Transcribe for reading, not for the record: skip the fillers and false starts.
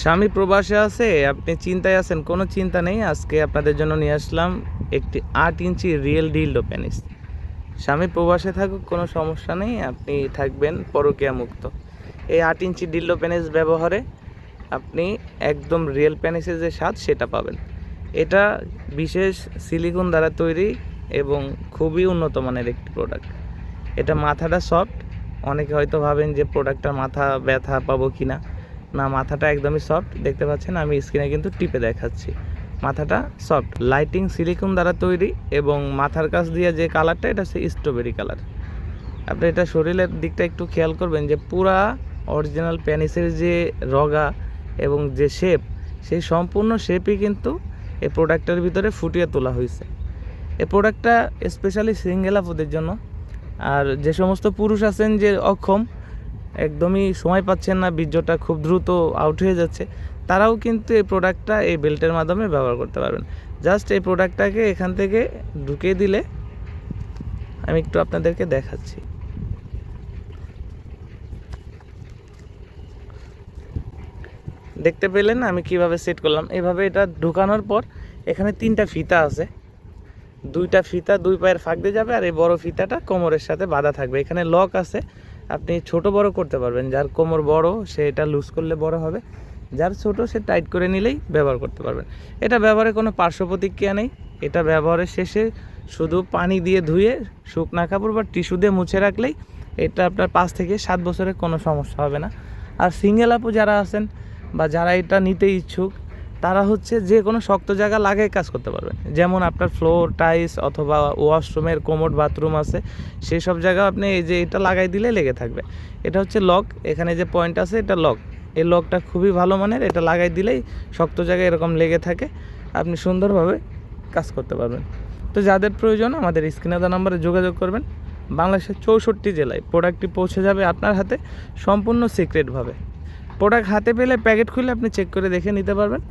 স্বামী প্রবাসে আছে, আপনি চিন্তায় আছেন, কোনো চিন্তা নেই। আজকে আপনাদের জন্য নিয়ে আসলাম একটি 8 ইঞ্চি রিয়েল ডিলডো পেনিস। স্বামী প্রবাসে থাকুক, কোনো সমস্যা নেই, আপনি থাকবেন পরকীয়া মুক্ত। এই 8 ইঞ্চি ডিলডো পেনিস ব্যবহারে আপনি একদম রিয়েল পেনিসের যে স্বাদ সেটা পাবেন। এটা বিশেষ সিলিকন দ্বারা তৈরি এবং খুবই উন্নত মানের একটি প্রোডাক্ট। এটা মাথাটা সফট। অনেকে হয়তো ভাবেন যে প্রোডাক্টটার মাথা ব্যথা পাবো কি না। না, মাথাটা একদমই সফট। দেখতে পাচ্ছেন আমি স্ক্রিনে কিন্তু টিপে দেখাচ্ছি। মাথাটা সফট, লাইটিং সিলিকন দ্বারা তৈরি এবং মাথার কাছ দিয়ে যে কালারটা, এটা হচ্ছে স্ট্রবেরি কালার। আপনি এটা শরীরের দিকটা একটু খেয়াল করবেন যে পুরা অরিজিনাল পেনিসের যে রগা এবং যে শেপ, সেই সম্পূর্ণ শেপই কিন্তু এই প্রোডাক্টের ভিতরে ফুটিয়ে তোলা হয়েছে। এই প্রোডাক্টটা স্পেশালি সিঙ্গেল আপুদের জন্য। আর যে সমস্ত পুরুষ আছেন যে অক্ষম, একদমই সময় পাচ্ছেন না, বীর্যটা খুব দ্রুত আউট হয়ে যাচ্ছে, তারাও কিন্তু এই প্রোডাক্টটা এই বেল্টের মাধ্যমে ব্যবহার করতে পারবেন। জাস্ট এই প্রোডাক্টটাকে এখান থেকে ঢুকিয়ে দিলে, আমি একটু আপনাদেরকে দেখাচ্ছি। দেখতে পেলেন আমি কিভাবে সেট করলাম। এভাবে এটা ঢুকানোর পর এখানে 3টা ফিতা আছে। 2টা ফিতা 2 পায়ের ফাঁক দিয়ে যাবে, আর এই বড় ফিতাটা কোমরের সাথে বাঁধা থাকবে। এখানে লক আছে, আপনি ছোট বড় করতে পারবেন। যার কোমর বড় সে এটা লুজ করলে বড় হবে, যার ছোট সে টাইট করে নিলেই ব্যবহার করতে পারবেন। এটা ব্যবহারে কোনো পার্শ্ব প্রতিক্রিয়া নেই। এটা ব্যবহারের শেষে শুধু পানি দিয়ে ধুয়ে শুকনা কাপড় বা টিস্যু দিয়ে মুছে রাখলেই এটা আপনার 5 থেকে 7 বছরের কোনো সমস্যা হবে না। আর সিঙ্গেল আপু যারা আছেন বা যারা এটা নিতে ইচ্ছুক, তারা হচ্ছে যে কোনো শক্ত জায়গা লাগাই কাজ করতে পারবেন। যেমন আপনার ফ্লোর টাইলস অথবা ওয়াশরুমের কোমোড বাথরুম আছে, সেই সব জায়গা আপনি এই যে এটা লাগাই দিলে লেগে থাকবে। এটা হচ্ছে লক, এখানে যে পয়েন্ট আছে এটা লক। এই লকটা খুবই ভালো মানের, এটা লাগাই দিলেই শক্ত জায়গায় এরকম লেগে থাকে, আপনি সুন্দরভাবে কাজ করতে পারবেন। তো যাদের প্রয়োজন আমাদের স্ক্রিনে দেওয়া নম্বরে যোগাযোগ করবেন। বাংলাদেশের 64 জেলায় প্রোডাক্টটি পৌঁছে যাবে আপনার হাতে সম্পূর্ণ সিক্রেটভাবে। প্রোডাক্ট হাতে পেলে প্যাকেট খুলে আপনি চেক করে দেখে নিতে পারবেন।